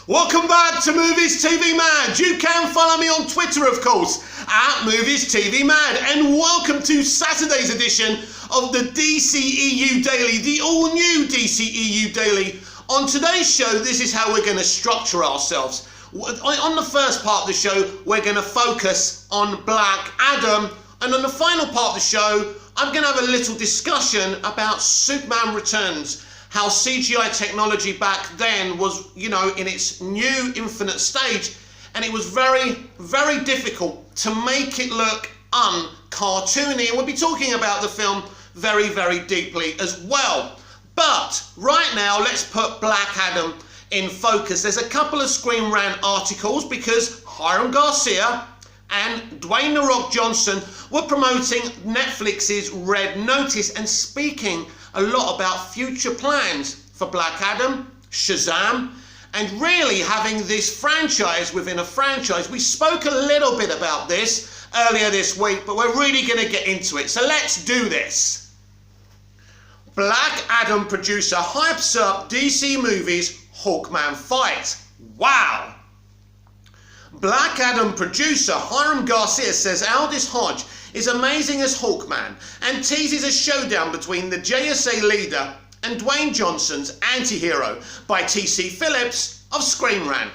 Welcome back to Movies TV Mad. You can follow me on Twitter, of course, at Movies TV Mad. And welcome to Saturday's edition of the dceu Daily, the all-new dceu Daily. On today's show, this is how we're going to structure ourselves. On the first part of the show, we're going to focus on Black Adam. And on the final part of the show, I'm going to have a little discussion about Superman Returns. How CGI technology back then was, in its new infinite stage, and it was very, very difficult to make it look un-cartoony. And we'll be talking about the film very, very deeply as well. But right now, let's put Black Adam in focus. There's a couple of Screen Rant articles because Hiram Garcia and Dwayne "The Rock" Johnson were promoting Netflix's Red Notice and speaking a lot about future plans for Black Adam, Shazam, and really having this franchise within a franchise. We spoke a little bit about this earlier this week, but we're really going to get into it. So let's do this. Black Adam producer hypes up DC movies Hawkman fight. Wow! Black Adam producer Hiram Garcia says Aldis Hodge is amazing as Hawkman and teases a showdown between the JSA leader and Dwayne Johnson's anti-hero by TC Phillips of Screen Rant.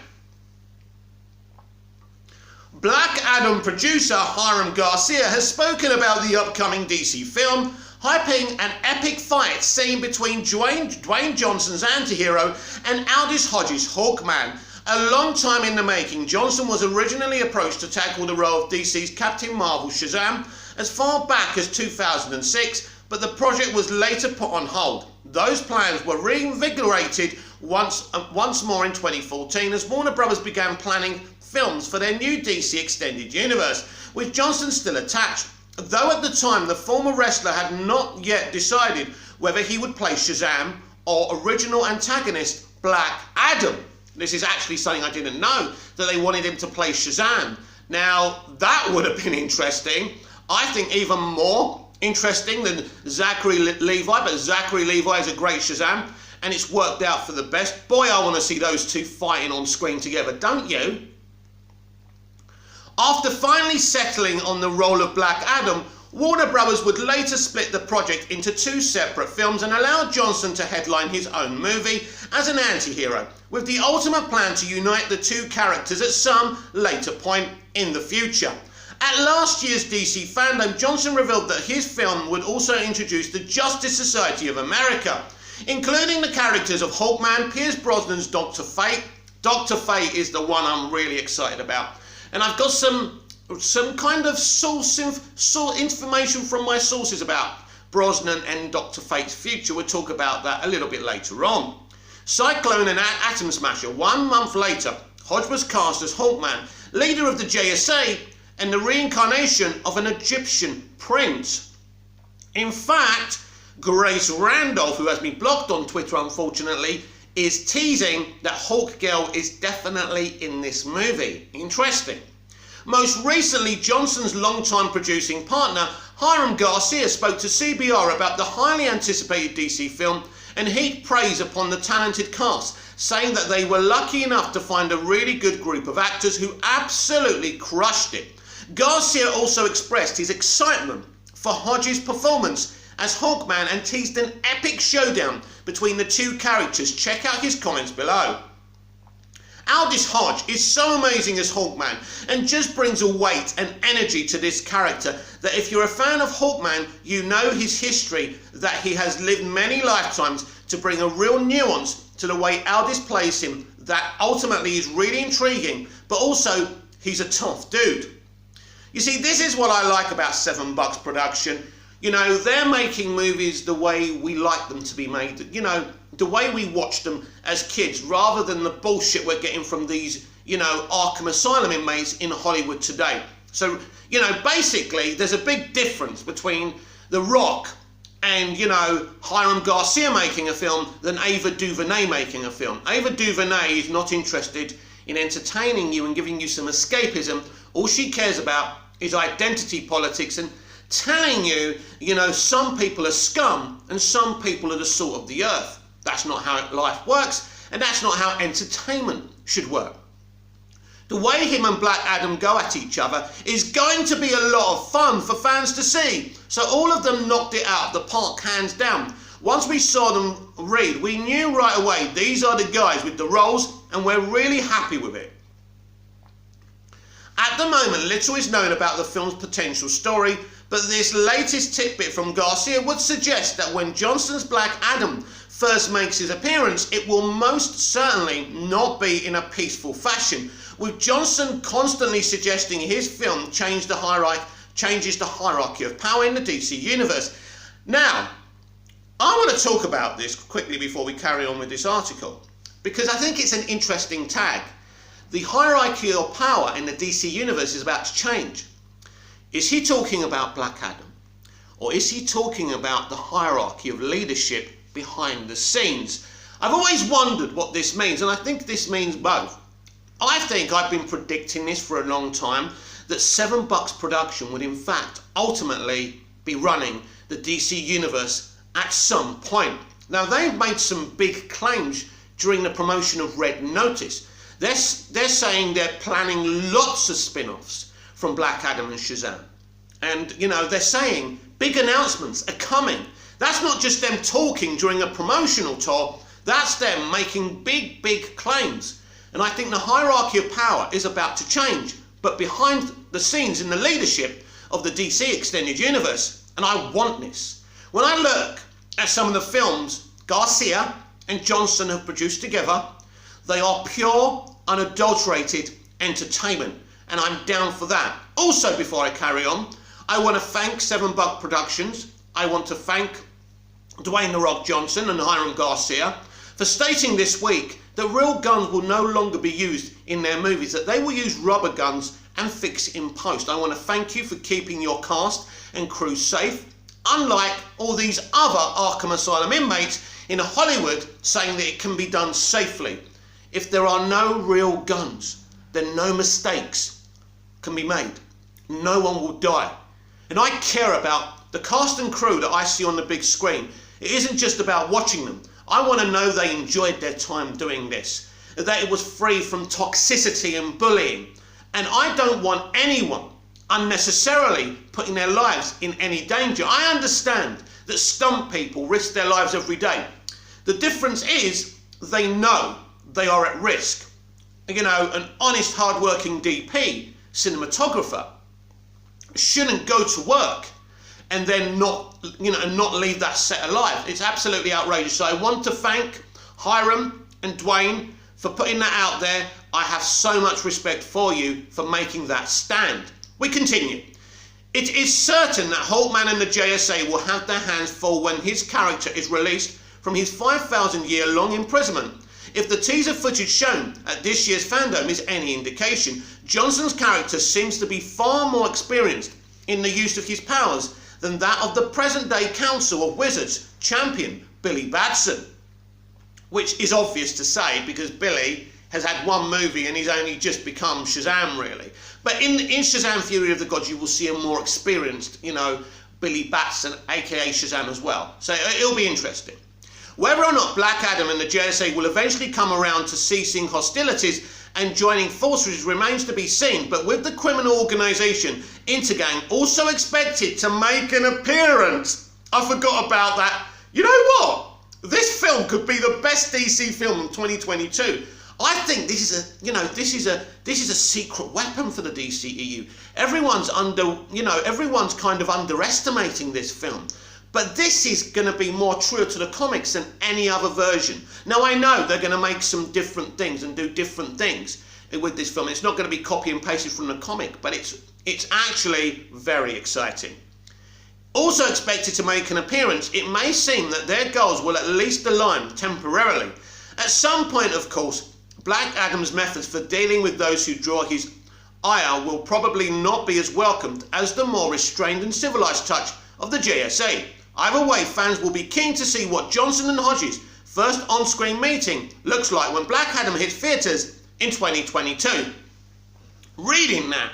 Black Adam producer Hiram Garcia has spoken about the upcoming DC film, hyping an epic fight scene between Dwayne Johnson's anti-hero and Aldis Hodge's Hawkman. A long time in the making, Johnson was originally approached to tackle the role of DC's Captain Marvel Shazam as far back as 2006, but the project was later put on hold. Those plans were reinvigorated once more in 2014 as Warner Brothers began planning films for their new DC Extended Universe, with Johnson still attached, though at the time the former wrestler had not yet decided whether he would play Shazam or original antagonist Black Adam. This is actually something I didn't know, that they wanted him to play Shazam. Now, that would have been interesting. I think even more interesting than Zachary Levi, but Zachary Levi is a great Shazam, and it's worked out for the best. Boy, I want to see those two fighting on screen together, don't you? After finally settling on the role of Black Adam, Warner Brothers would later split the project into two separate films and allow Johnson to headline his own movie as an anti-hero, with the ultimate plan to unite the two characters at some later point in the future. At last year's DC Fandom, Johnson revealed that his film would also introduce the Justice Society of America, including the characters of Hawkman, Pierce Brosnan's Dr. Fate. Dr. Fate is the one I'm really excited about. And I've got some kind of source information from my sources about Brosnan and Dr. Fate's future. We'll talk about that a little bit later on. Cyclone and Atom Smasher. 1 month later, Hodge was cast as Hawkman, leader of the JSA, and the reincarnation of an Egyptian prince. In fact, Grace Randolph, who has been blocked on Twitter unfortunately, is teasing that Hawkgirl is definitely in this movie. Interesting. Most recently, Johnson's longtime producing partner, Hiram Garcia, spoke to CBR about the highly anticipated DC film and heaped praise upon the talented cast, saying that they were lucky enough to find a really good group of actors who absolutely crushed it. Garcia also expressed his excitement for Hodge's performance as Hawkman and teased an epic showdown between the two characters. Check out his comments below. Aldis Hodge is so amazing as Hawkman and just brings a weight and energy to this character that if you're a fan of Hawkman, you know his history, that he has lived many lifetimes to bring a real nuance to the way Aldis plays him that ultimately is really intriguing, but also he's a tough dude. You see, this is what I like about Seven Bucks Production. They're making movies the way we like them to be made. The way we watched them as kids, rather than the bullshit we're getting from these, Arkham Asylum inmates in Hollywood today. So, basically, there's a big difference between The Rock and, Hiram Garcia making a film than Ava DuVernay making a film. Ava DuVernay is not interested in entertaining you and giving you some escapism. All she cares about is identity politics and telling you, some people are scum and some people are the salt of the earth. That's not how life works, and that's not how entertainment should work. The way him and Black Adam go at each other is going to be a lot of fun for fans to see. So all of them knocked it out of the park, hands down. Once we saw them read, we knew right away these are the guys with the roles, and we're really happy with it. At the moment, little is known about the film's potential story, but this latest tidbit from Garcia would suggest that when Johnson's Black Adam first makes his appearance, it will most certainly not be in a peaceful fashion, with Johnson constantly suggesting his film changes the hierarchy of power in the DC universe. Now, I want to talk about this quickly before we carry on with this article, because I think it's an interesting tag. The hierarchy of power in the DC universe is about to change. Is he talking about Black Adam? Or is he talking about the hierarchy of leadership behind the scenes? I've always wondered what this means, and I think this means both. I think I've been predicting this for a long time, that $7 production would in fact ultimately be running the DC universe at some point. Now, they've made some big claims during the promotion of Red Notice. They're saying they're planning lots of spin-offs from Black Adam and Shazam. And, you know, they're saying big announcements are coming. That's not just them talking during a promotional tour, that's them making big claims. And I think the hierarchy of power is about to change, but behind the scenes in the leadership of the DC Extended Universe. And I want this. When I look at some of the films Garcia and Johnson have produced together, they are pure, unadulterated entertainment, and I'm down for that. Also, before I carry on, I want to thank $7 Productions. I want to thank Dwayne "The Rock" Johnson and Hiram Garcia for stating this week that real guns will no longer be used in their movies, that they will use rubber guns and fix in post. I want to thank you for keeping your cast and crew safe, unlike all these other Arkham Asylum inmates in Hollywood saying that it can be done safely. If there are no real guns, then no mistakes can be made. No one will die. And I care about the cast and crew that I see on the big screen. It isn't just about watching them. I want to know they enjoyed their time doing this, that it was free from toxicity and bullying. And I don't want anyone unnecessarily putting their lives in any danger. I understand that stunt people risk their lives every day. The difference is they know they are at risk. You know, an honest, hard-working DP, cinematographer, shouldn't go to work and then not leave that set alive. It's absolutely outrageous. So I want to thank Hiram and Dwayne for putting that out there. I have so much respect for you for making that stand. We continue. It is certain that Hawkman and the JSA will have their hands full when his character is released from his 5,000-year-long imprisonment. If the teaser footage shown at this year's Fandom is any indication, Johnson's character seems to be far more experienced in the use of his powers than that of the present-day Council of Wizards champion, Billy Batson. Which is obvious to say because Billy has had one movie and he's only just become Shazam, really. But in Shazam Fury of the Gods, you will see a more experienced, Billy Batson, aka Shazam as well. So it'll be interesting. Whether or not Black Adam and the JSA will eventually come around to ceasing hostilities and joining forces remains to be seen, but with the criminal organisation Intergang also expected to make an appearance. I forgot about that. You know what? This film could be the best DC film in 2022. I think this is a secret weapon for the DCEU. Everyone's kind of underestimating this film. But this is going to be more true to the comics than any other version. Now, I know they're going to make some different things and do different things with this film. It's not going to be copy and pasted from the comic, but it's actually very exciting. Also expected to make an appearance, it may seem that their goals will at least align temporarily. At some point, of course, Black Adam's methods for dealing with those who draw his ire will probably not be as welcomed as the more restrained and civilised touch of the JSA. Either way, fans will be keen to see what Johnson and Hodges' first on-screen meeting looks like when Black Adam hits theatres in 2022. Reading that,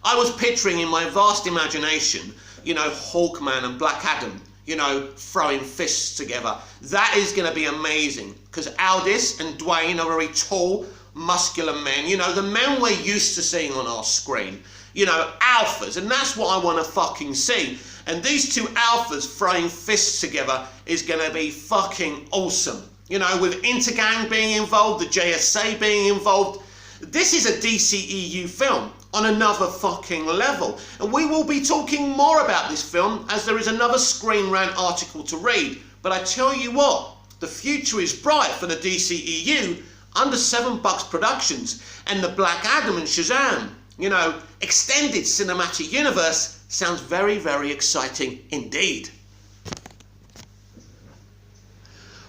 I was picturing in my vast imagination, Hawkman and Black Adam, you know, throwing fists together. That is going to be amazing, because Aldis and Dwayne are very tall, muscular men, you know, the men we're used to seeing on our screen, you know, alphas, and that's what I want to fucking see. And these two alphas throwing fists together is going to be fucking awesome. You know, with Intergang being involved, the JSA being involved. This is a DCEU film on another fucking level. And we will be talking more about this film as there is another Screen Rant article to read. But I tell you what, the future is bright for the DCEU under $7 Productions and the Black Adam and Shazam. You know, extended cinematic universe sounds very, very exciting indeed.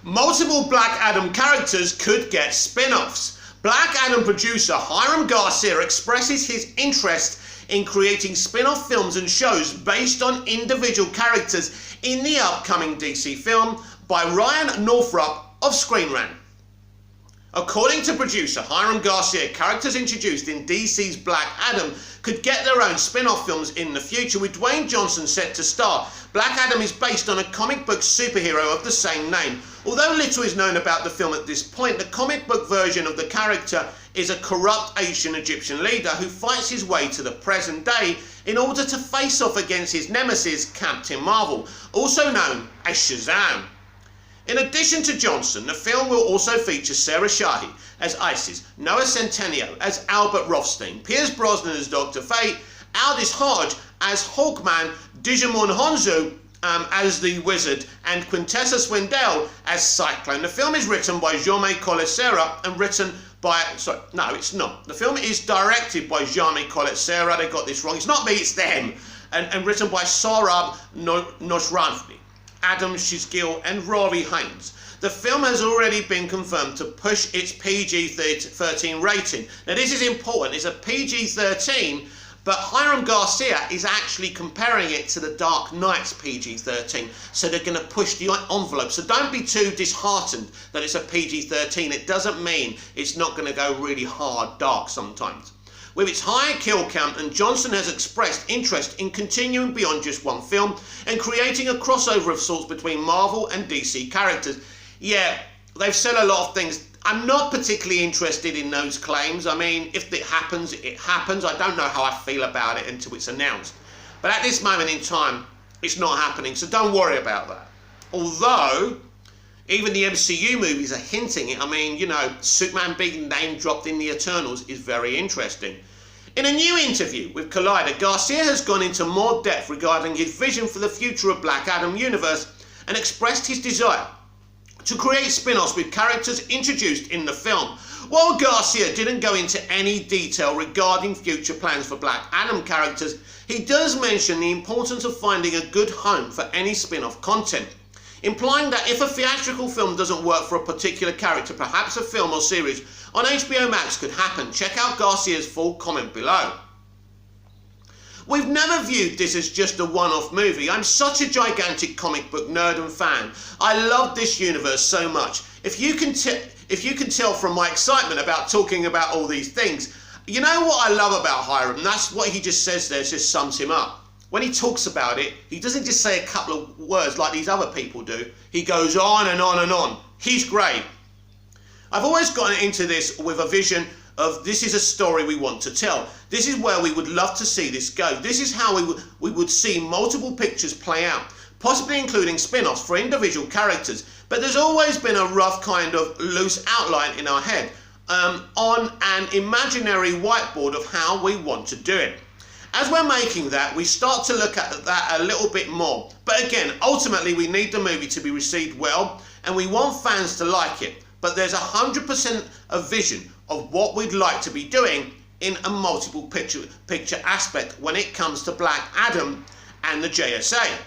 Multiple Black Adam characters could get spin-offs. Black Adam producer Hiram Garcia expresses his interest in creating spin-off films and shows based on individual characters in the upcoming DC film by Ryan Northrup of Screen Rant. According to producer Hiram Garcia, characters introduced in DC's Black Adam could get their own spin-off films in the future, with Dwayne Johnson set to star. Black Adam is based on a comic book superhero of the same name. Although little is known about the film at this point, the comic book version of the character is a corrupt ancient Egyptian leader who fights his way to the present day in order to face off against his nemesis, Captain Marvel, also known as Shazam. In addition to Johnson, the film will also feature Sarah Shahi as Isis, Noah Centineo as Albert Rothstein, Pierce Brosnan as Dr. Fate, Aldis Hodge as Hawkman, Digimon Honzu as the Wizard, and Quintessa Swindell as Cyclone. The film is written by Jaume Collet-Serra and written by... Sorry, no, it's not. The film is directed by Jaume Collet-Serra. They got this wrong. It's not me, it's them. And written by Saurabh Nosrani, Adam Shizgil and Rory Haynes. The film has already been confirmed to push its PG-13 rating. Now this is important, it's a PG-13, but Hiram Garcia is actually comparing it to the Dark Knight's PG-13, so they're going to push the envelope. So don't be too disheartened that it's a PG-13. It doesn't mean it's not going to go really hard dark sometimes. With its higher kill count, and Johnson has expressed interest in continuing beyond just one film and creating a crossover of sorts between Marvel and DC characters. Yeah, they've said a lot of things. I'm not particularly interested in those claims. I mean, if it happens, it happens. I don't know how I feel about it until it's announced. But at this moment in time, it's not happening, so don't worry about that. Although, even the MCU movies are hinting it. I mean, you know, Superman being name dropped in the Eternals is very interesting. In a new interview with Collider, Garcia has gone into more depth regarding his vision for the future of Black Adam universe and expressed his desire to create spin-offs with characters introduced in the film. While Garcia didn't go into any detail regarding future plans for Black Adam characters, he does mention the importance of finding a good home for any spin-off content, implying that if a theatrical film doesn't work for a particular character, perhaps a film or series on HBO Max could happen. Check out Garcia's full comment below. We've never viewed this as just a one-off movie. I'm such a gigantic comic book nerd and fan. I love this universe so much. If you can tell from my excitement about talking about all these things, you know what I love about Hiram? That's what he just says there, just sums him up. When he talks about it, he doesn't just say a couple of words like these other people do. He goes on and on and on. He's great. I've always gotten into this with a vision of this is a story we want to tell. This is where we would love to see this go. This is how we would see multiple pictures play out, possibly including spin-offs for individual characters. But there's always been a rough kind of loose outline in our head on an imaginary whiteboard of how we want to do it. As we're making that, we start to look at that a little bit more. But again, ultimately we need the movie to be received well and we want fans to like it. But there's 100% a vision of what we'd like to be doing in a multiple picture aspect when it comes to Black Adam and the JSA.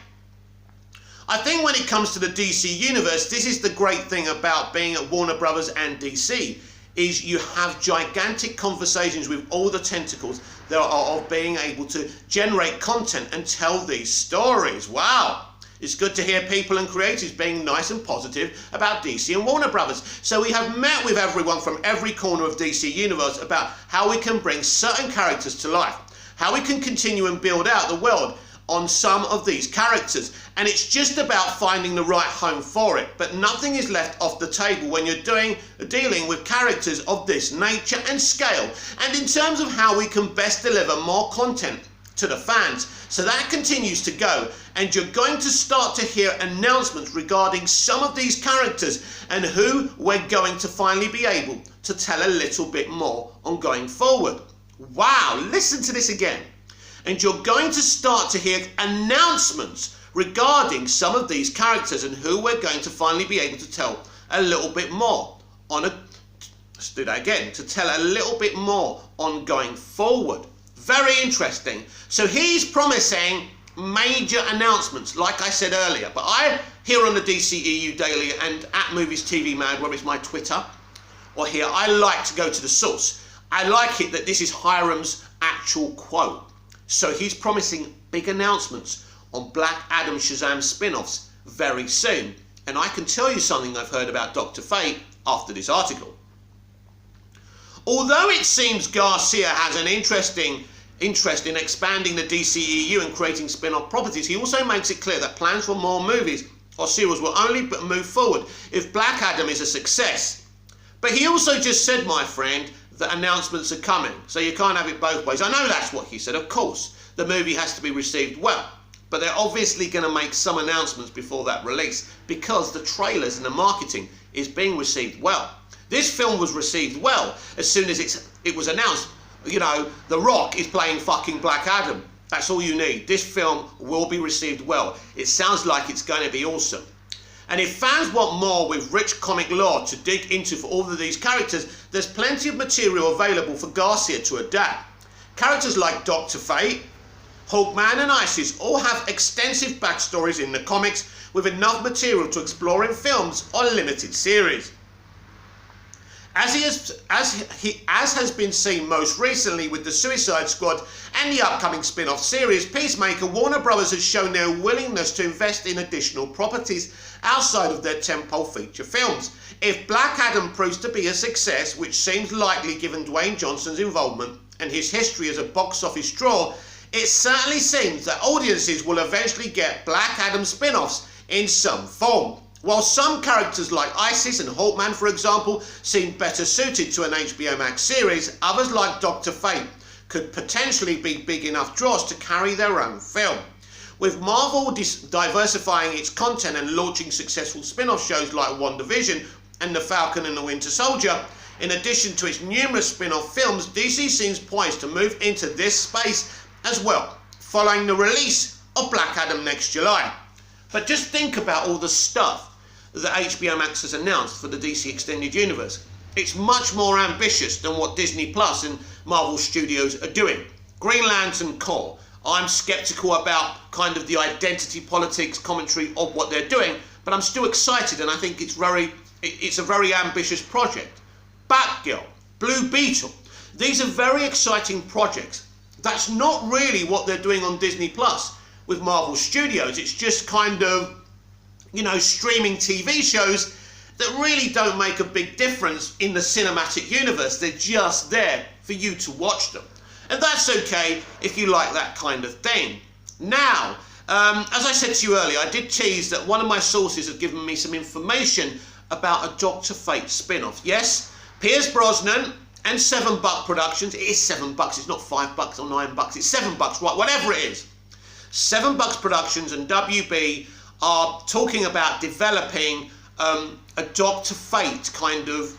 I think when it comes to the DC universe, this is the great thing about being at Warner Brothers and DC, is you have gigantic conversations with all the tentacles that are of being able to generate content and tell these stories. Wow! It's good to hear people and creators being nice and positive about DC and Warner Brothers. So we have met with everyone from every corner of DC Universe about how we can bring certain characters to life, how we can continue and build out the world on some of these characters, and it's just about finding the right home for it. But nothing is left off the table when you're dealing with characters of this nature and scale, and in terms of how we can best deliver more content to the fans. So that continues to go, and you're going to start to hear announcements regarding some of these characters and who we're going to finally be able to tell a little bit more on going forward. Wow, listen to this again. And you're going to start to hear announcements regarding some of these characters and who we're going to finally be able to tell a little bit more on let's do that again, to tell a little bit more on going forward. Very interesting. So he's promising major announcements, like I said earlier. But I, here on the DCEU Daily and at Movies TV Mag, where it's my Twitter, or here, I like to go to the source. I like it that this is Hiram's actual quote. So he's promising big announcements on Black Adam Shazam spin-offs very soon. And I can tell you something I've heard about Dr. Fate after this article. Although it seems Garcia has an interest in expanding the DCEU and creating spin-off properties, he also makes it clear that plans for more movies or series will only move forward if Black Adam is a success. But he also just said, my friend, that announcements are coming, so you can't have it both ways. I know that's what he said. Of course, the movie has to be received well, but they're obviously going to make some announcements before that release because the trailers and the marketing is being received well. This film was received well as soon as it was announced. You know, The Rock is playing fucking Black Adam. That's all you need. This film will be received well. It sounds like it's going to be awesome. And if fans want more with rich comic lore to dig into for all of these characters, there's plenty of material available for Garcia to adapt. Characters like Dr. Fate, Hawkman and Isis all have extensive backstories in the comics with enough material to explore in films or limited series. As has been seen most recently with the Suicide Squad and the upcoming spin-off series Peacemaker, Warner Bros. Has shown their willingness to invest in additional properties outside of their tentpole feature films. If Black Adam proves to be a success, which seems likely given Dwayne Johnson's involvement and his history as a box office draw, it certainly seems that audiences will eventually get Black Adam spin-offs in some form. While some characters like Isis and Hawkman, for example, seem better suited to an HBO Max series, others like Dr. Fate could potentially be big enough draws to carry their own film. With Marvel diversifying its content and launching successful spin-off shows like WandaVision and The Falcon and the Winter Soldier, in addition to its numerous spin-off films, DC seems poised to move into this space as well, following the release of Black Adam next July. But just think about all the stuff that HBO Max has announced for the DC Extended Universe. It's much more ambitious than what Disney Plus and Marvel Studios are doing. Green Lantern Corps. I'm skeptical about kind of the identity politics commentary of what they're doing, but I'm still excited and I think it's a very ambitious project. Batgirl, Blue Beetle. These are very exciting projects. That's not really what they're doing on Disney Plus with Marvel Studios. It's just kind of, you know, streaming TV shows that really don't make a big difference in the cinematic universe. They're just there for you to watch them. And that's okay if you like that kind of thing. Now, as I said to you earlier, I did tease that one of my sources had given me some information about a Dr. Fate spin-off. Yes, Pierce Brosnan and $7 Productions. It is $7, it's not $5 or $9, it's $7, right, whatever it is. $7 Productions and WB are talking about developing a Dr. Fate kind of,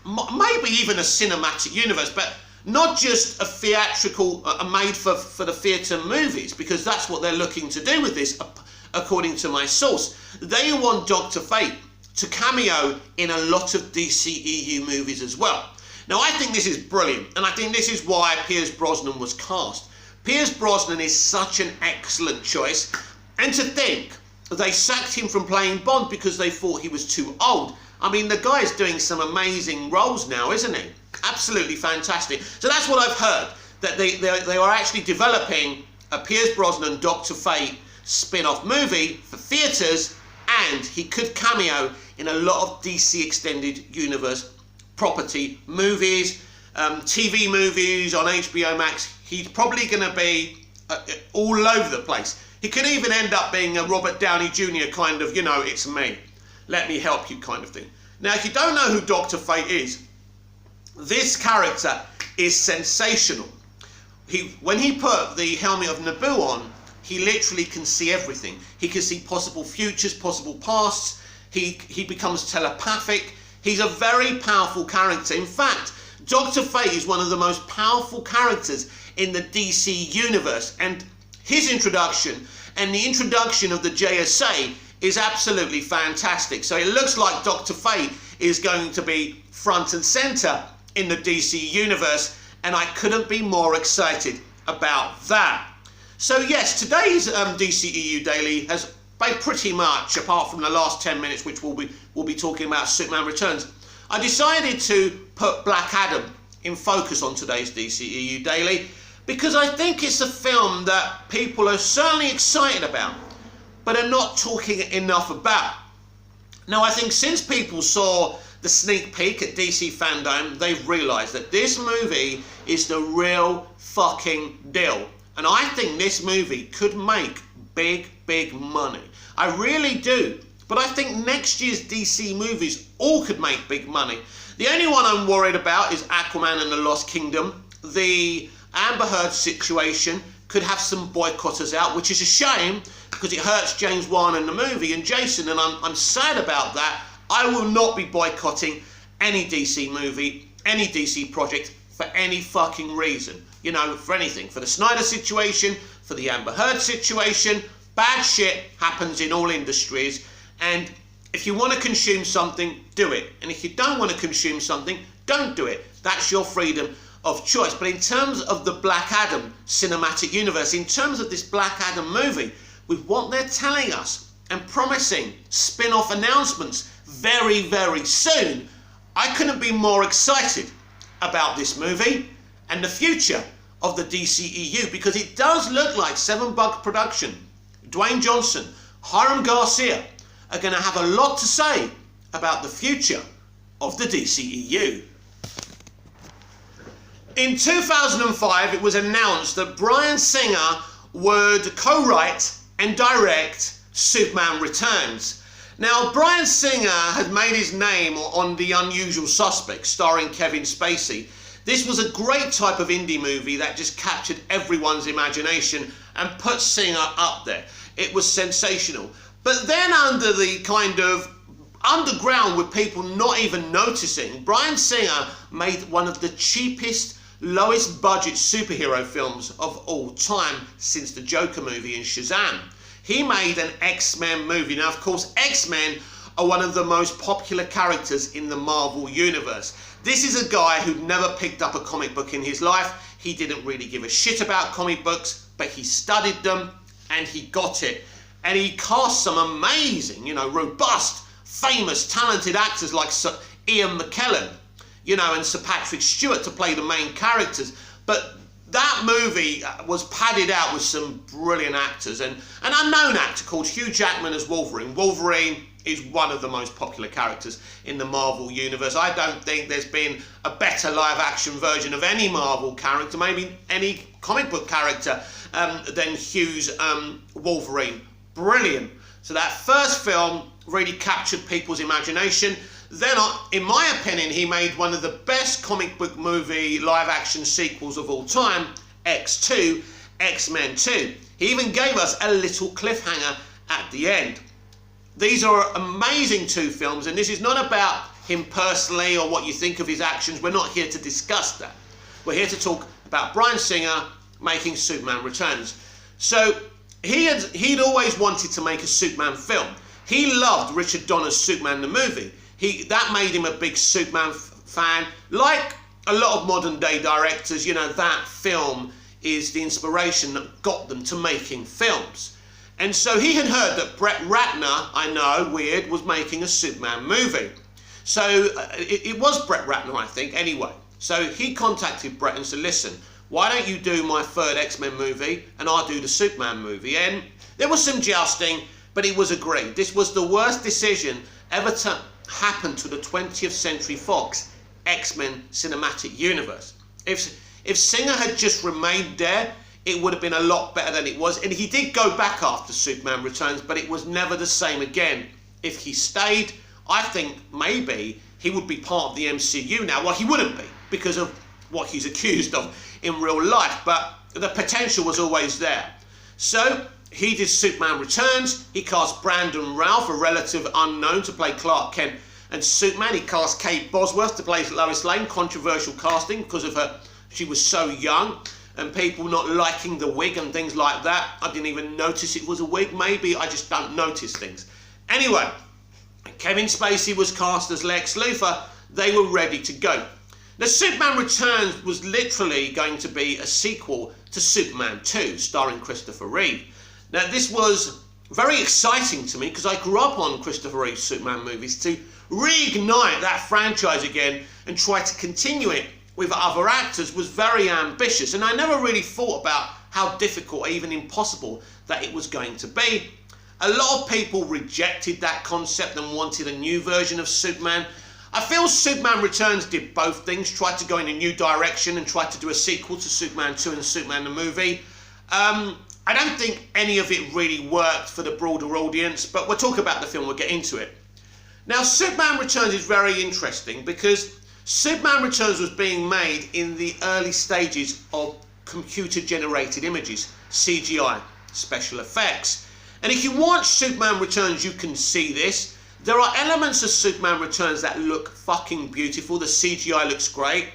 maybe even a cinematic universe, but not just a theatrical, made for the theatre movies, because that's what they're looking to do with this, according to my source. They want Dr. Fate to cameo in a lot of DCEU movies as well. Now, I think this is brilliant, and I think this is why Pierce Brosnan was cast. Pierce Brosnan is such an excellent choice, and to think they sacked him from playing Bond because they thought he was too old. I mean, the guy's doing some amazing roles now, isn't he? Absolutely fantastic. So that's what I've heard, that they are actually developing a Pierce Brosnan Dr. Fate spin-off movie for theatres, and he could cameo in a lot of DC Extended Universe property movies, TV movies on HBO Max. He's probably going to be all over the place. He could even end up being a Robert Downey Jr. kind of, it's me, let me help you kind of thing. Now, if you don't know who Dr. Fate is, this character is sensational. When he put the helmet of Naboo on, he literally can see everything. He can see possible futures, possible pasts. He becomes telepathic. He's a very powerful character. In fact, Dr. Fate is one of the most powerful characters in the DC universe. And his introduction and the introduction of the JSA is absolutely fantastic. So it looks like Dr. Fate is going to be front and center in the DC universe. And I couldn't be more excited about that. So yes, today's DCEU Daily has pretty much, apart from the last 10 minutes, which we'll be talking about Superman Returns, I decided to put Black Adam in focus on today's DCEU Daily because I think it's a film that people are certainly excited about, but are not talking enough about. Now, I think since people saw the sneak peek at DC Fandom, they've realised that this movie is the real fucking deal. And I think this movie could make big, big money. I really do. But I think next year's DC movies all could make big money. The only one I'm worried about is Aquaman and the Lost Kingdom. The Amber Heard situation could have some boycotters out, which is a shame because it hurts James Wan and the movie and Jason, and I'm sad about that. I will not be boycotting any DC movie, any DC project for any fucking reason. For anything. For the Snyder situation, for the Amber Heard situation. Bad shit happens in all industries. And if you want to consume something, do it. And if you don't want to consume something, don't do it. That's your freedom of choice. But in terms of the Black Adam cinematic universe, in terms of this Black Adam movie, with what they're telling us and promising spin-off announcements very, very soon, I couldn't be more excited about this movie and the future of the DCEU, because it does look like Seven Bug Production, Dwayne Johnson, Hiram Garcia are going to have a lot to say about the future of the DCEU. In 2005, it was announced that Bryan Singer would co-write and direct Superman Returns. Now, Bryan Singer had made his name on The Unusual Suspects, starring Kevin Spacey. This was a great type of indie movie that just captured everyone's imagination and put Singer up there. It was sensational. But then under the kind of underground with people not even noticing, Bryan Singer made one of the cheapest, lowest budget superhero films of all time since the Joker movie in Shazam. He made an X-Men movie. Now, of course, X-Men are one of the most popular characters in the Marvel Universe. This is a guy who'd never picked up a comic book in his life. He didn't really give a shit about comic books, but he studied them and he got it. And he cast some amazing, robust, famous, talented actors like Sir Ian McKellen, and Sir Patrick Stewart to play the main characters. But that movie was padded out with some brilliant actors, and an unknown actor called Hugh Jackman as Wolverine. Wolverine is one of the most popular characters in the Marvel Universe. I don't think there's been a better live-action version of any Marvel character, maybe any comic book character, than Hugh's Wolverine. Brilliant. So that first film really captured people's imagination. Then, in my opinion, he made one of the best comic book movie live-action sequels of all time, X2, X-Men 2. He even gave us a little cliffhanger at the end. These are amazing two films, and this is not about him personally or what you think of his actions. We're not here to discuss that. We're here to talk about Bryan Singer making Superman Returns. So he'd always wanted to make a Superman film. He loved Richard Donner's Superman the movie. That made him a big Superman fan. Like a lot of modern day directors, that film is the inspiration that got them to making films. And so he had heard that Brett Ratner, I know, weird, was making a Superman movie. So it was Brett Ratner, I think, anyway. So he contacted Brett and said, listen, why don't you do my third X-Men movie and I'll do the Superman movie? And there was some jousting, but it was agreed. This was the worst decision ever to happen to the 20th Century Fox X-Men cinematic universe. If Singer had just remained there it would have been a lot better than it was. And he did go back after Superman Returns, but it was never the same again. If he stayed, I think maybe he would be part of the MCU now. Well, he wouldn't be because of what he's accused of in real life, but the potential was always there. So he did Superman Returns. He cast Brandon Routh, a relative unknown, to play Clark Kent and Superman. He cast Kate Bosworth to play Lois Lane. Controversial casting because of her, she was so young, and people not liking the wig and things like that. I didn't even notice it was a wig. Maybe I just don't notice things. Anyway, Kevin Spacey was cast as Lex Luthor. They were ready to go. Now, Superman Returns was literally going to be a sequel to Superman 2, starring Christopher Reeve. Now, this was very exciting to me because I grew up on Christopher Reeve's Superman movies. To reignite that franchise again and try to continue it with other actors was very ambitious, and I never really thought about how difficult or even impossible that it was going to be. A lot of people rejected that concept and wanted a new version of Superman. I feel Superman Returns did both things, tried to go in a new direction and tried to do a sequel to Superman 2 and Superman the movie. I don't think any of it really worked for the broader audience, but we'll talk about the film, we'll get into it. Now, Superman Returns is very interesting because Superman Returns was being made in the early stages of computer-generated images, CGI, special effects. And if you watch Superman Returns, you can see this. There are elements of Superman Returns that look fucking beautiful. The CGI looks great.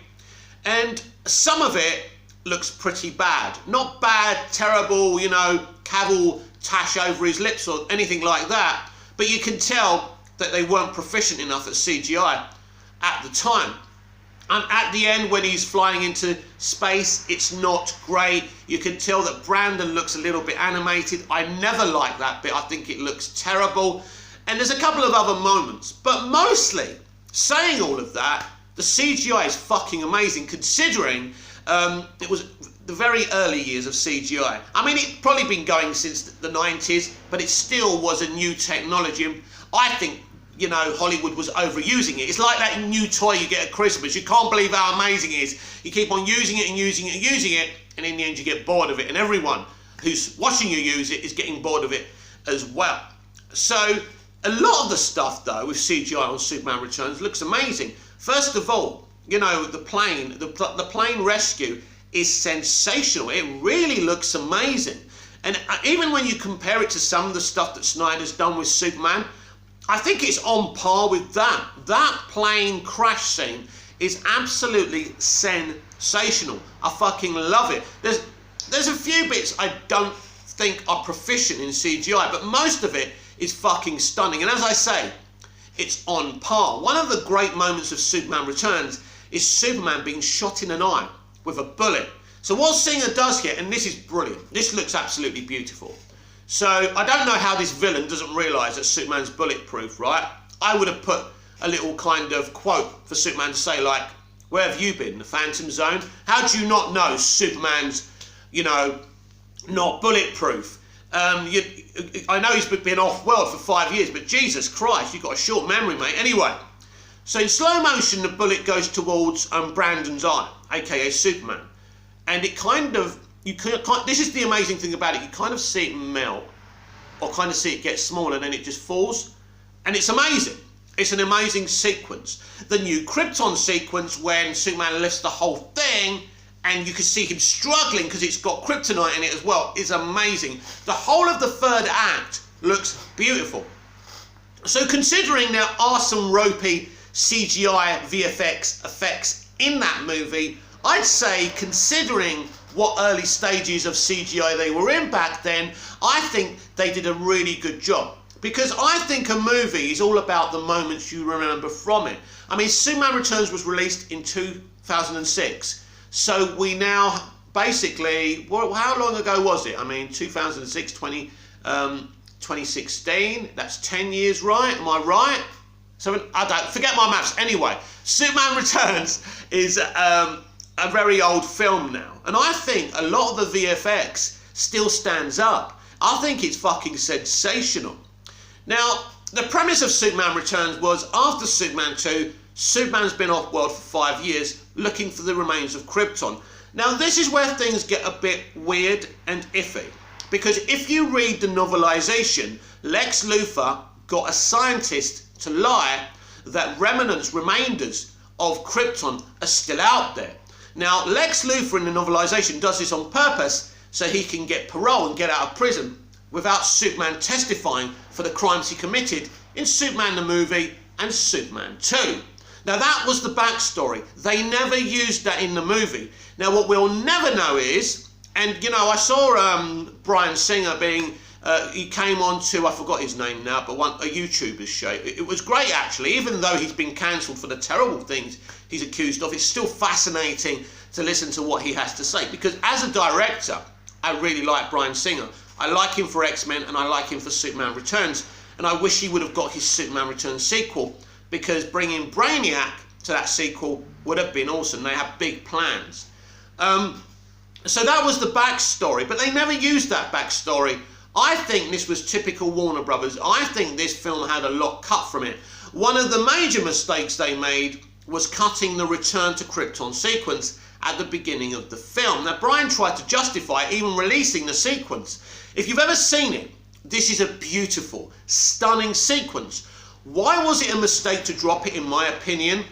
And some of it looks pretty bad. Not bad, terrible, you know, Cavill tash over his lips or anything like that. But you can tell that they weren't proficient enough at CGI at the time. And at the end, when he's flying into space, it's not great. You can tell that Brandon looks a little bit animated. I never like that bit. I think it looks terrible. And there's a couple of other moments. But mostly, saying all of that, the CGI is fucking amazing, considering it was the very early years of CGI. I mean, it's probably been going since the 90s, but it still was a new technology. And I think, you know, Hollywood was overusing it. It's like that new toy you get at Christmas. You can't believe how amazing it is. You keep on using it and using it and using it, and in the end you get bored of it. And everyone who's watching you use it is getting bored of it as well. So a lot of the stuff, though, with CGI on Superman Returns looks amazing. First of all, you know, the plane rescue is sensational. It really looks amazing. And even when you compare it to some of the stuff that Snyder's done with Superman, I think it's on par with that. That plane crash scene is absolutely sensational. I fucking love it. There's a few bits I don't think are proficient in CGI, but most of it is fucking stunning. And as I say, it's on par. One of the great moments of Superman Returns is Superman being shot in an eye with a bullet. So what Singer does here, and this is brilliant, this looks absolutely beautiful. So I don't know how this villain doesn't realise that Superman's bulletproof, right? I would have put a little kind of quote for Superman to say, like, where have you been, the Phantom Zone? How do you not know Superman's, you know, not bulletproof? I know he's been off-world for 5 years, but Jesus Christ, you've got a short memory, mate. Anyway, so in slow motion, the bullet goes towards Brandon's eye, aka Superman. And it kind of, this is the amazing thing about it, you kind of see it melt, or kind of see it get smaller, and then it just falls. And it's amazing. It's an amazing sequence. The new Krypton sequence, when Superman lifts the whole thing, and you can see him struggling because it's got kryptonite in it as well, is amazing. The whole of the third act looks beautiful. So considering there are some ropey CGI VFX effects in that movie, I'd say, considering what early stages of CGI they were in back then, I think they did a really good job. Because I think a movie is all about the moments you remember from it. I mean, Superman Returns was released in 2006. So we now basically, well, how long ago was it? I mean, 2006, 2016, that's 10 years, right? Am I right? So I don't, forget my maths. Anyway, Superman Returns is a very old film now. And I think a lot of the VFX still stands up. I think it's fucking sensational. Now, the premise of Superman Returns was, after Superman 2, Superman's been off-world for 5 years looking for the remains of Krypton. Now this is where things get a bit weird and iffy, because if you read the novelization, Lex Luthor got a scientist to lie that remainders of Krypton are still out there. Now Lex Luthor in the novelization does this on purpose so he can get parole and get out of prison without Superman testifying for the crimes he committed in Superman the movie and Superman 2. Now that was the backstory. They never used that in the movie. Now what we'll never know is, and you know, I saw Bryan Singer being, he came on to, I forgot his name now, but a YouTuber's show. It was great actually, even though he's been cancelled for the terrible things he's accused of. It's still fascinating to listen to what he has to say, because as a director, I really like Bryan Singer. I like him for X-Men and I like him for Superman Returns, and I wish he would have got his Superman Returns sequel, because bringing Brainiac to that sequel would have been awesome. They have big plans. So that was the backstory, but they never used that backstory. I think this was typical Warner Brothers. I think this film had a lot cut from it. One of the major mistakes they made was cutting the Return to Krypton sequence at the beginning of the film. Now, Bryan tried to justify even releasing the sequence. If you've ever seen it, this is a beautiful, stunning sequence. Why was it a mistake to drop it, in my opinion?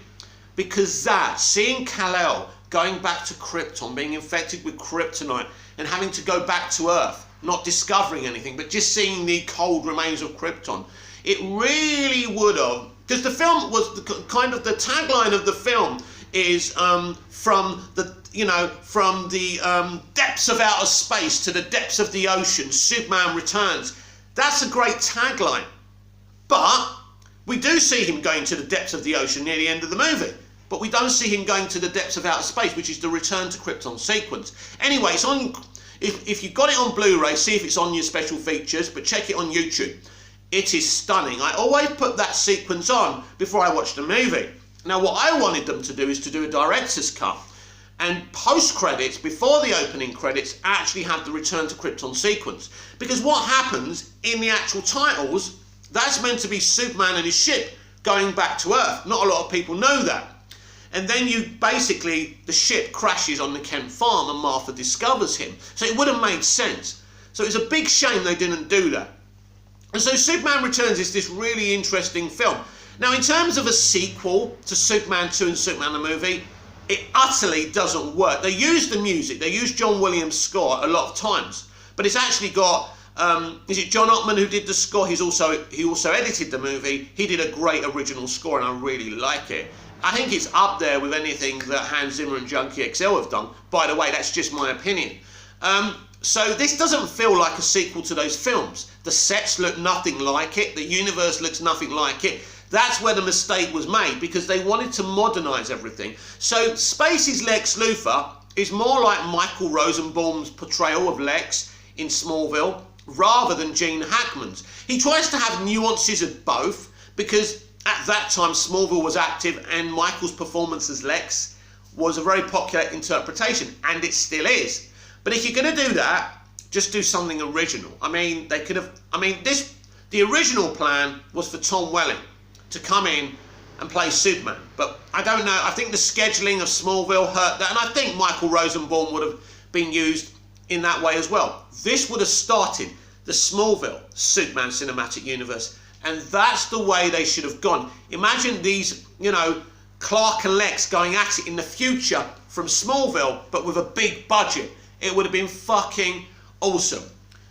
Because seeing Kal-El going back to Krypton, being infected with kryptonite, and having to go back to Earth, not discovering anything, but just seeing the cold remains of Krypton, it really would have, because the film was the tagline of the film is from the depths of outer space to the depths of the ocean, Superman returns. That's a great tagline, but we do see him going to the depths of the ocean near the end of the movie, but we don't see him going to the depths of outer space, which is the Return to Krypton sequence. Anyway, it's on. If you've got it on Blu-ray, see if it's on your special features, but check it on YouTube. It is stunning. I always put that sequence on before I watch the movie. Now, what I wanted them to do is to do a director's cut, and post-credits, before the opening credits, actually have the Return to Krypton sequence. Because what happens in the actual titles, that's meant to be Superman and his ship going back to Earth. Not a lot of people know that. And then the ship crashes on the Kent farm and Martha discovers him. So it would have made sense. So it's a big shame they didn't do that. And so Superman Returns is this really interesting film. Now, in terms of a sequel to Superman 2 and Superman the movie, it utterly doesn't work. They use the music. They use John Williams' score a lot of times. But it's actually got, is it John Ottman who did the score? He also edited the movie. He did a great original score and I really like it. I think it's up there with anything that Hans Zimmer and Junkie XL have done. By the way, that's just my opinion. So this doesn't feel like a sequel to those films. The sets look nothing like it. The universe looks nothing like it. That's where the mistake was made, because they wanted to modernise everything. So Spacey's Lex Luthor is more like Michael Rosenbaum's portrayal of Lex in Smallville, rather than Gene Hackman's. He tries to have nuances of both, because at that time Smallville was active and Michael's performance as Lex was a very popular interpretation, and it still is. But if you're going to do that, just do something original. I mean, the original plan was for Tom Welling to come in and play Superman, but I don't know, I think the scheduling of Smallville hurt that, and I think Michael Rosenbaum would have been used in that way as well. This would have started the Smallville Superman cinematic universe, and that's the way they should have gone. Imagine these, Clark and Lex going at it in the future from Smallville, but with a big budget. It would have been fucking awesome.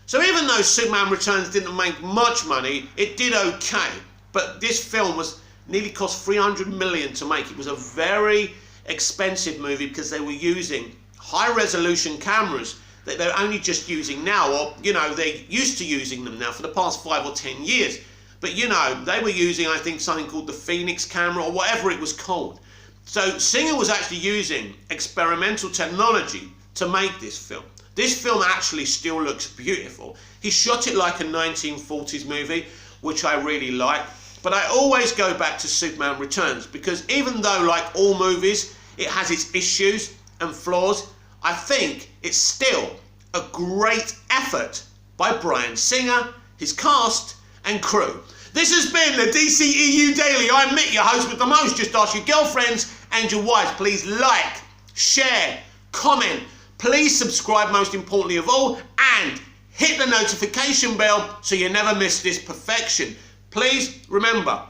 So even though Superman Returns didn't make much money, it did okay. But this film nearly cost $300 million to make. It was a very expensive movie because they were using high-resolution cameras that they're only just using now, or, they're used to using them now for the past 5 or 10 years. But, they were using, I think, something called the Phoenix camera or whatever it was called. So Singer was actually using experimental technology to make this film. This film actually still looks beautiful. He shot it like a 1940s movie, which I really like. But I always go back to Superman Returns, because even though, like all movies, it has its issues and flaws, I think it's still a great effort by Bryan Singer, his cast and crew. This has been the DCEU Daily. I'm Mick, your host with the most. Just ask your girlfriends and your wives. Please like, share, comment, please subscribe most importantly of all, and hit the notification bell so you never miss this perfection. Please remember,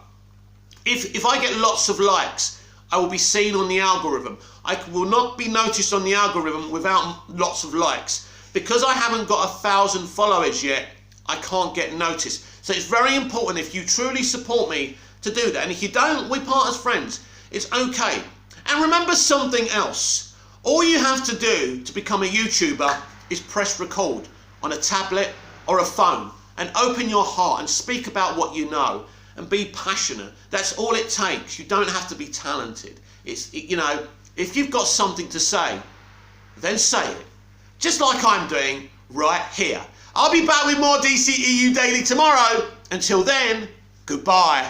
if I get lots of likes, I will be seen on the algorithm. I will not be noticed on the algorithm without lots of likes. Because I haven't got 1,000 followers yet, I can't get noticed. So it's very important, if you truly support me, to do that. And if you don't, we part as friends. It's okay. And remember something else. All you have to do to become a YouTuber is press record on a tablet or a phone and open your heart and speak about what you know and be passionate. That's all it takes. You don't have to be talented. You know, if you've got something to say, then say it. Just like I'm doing right here. I'll be back with more DCEU Daily tomorrow. Until then, goodbye.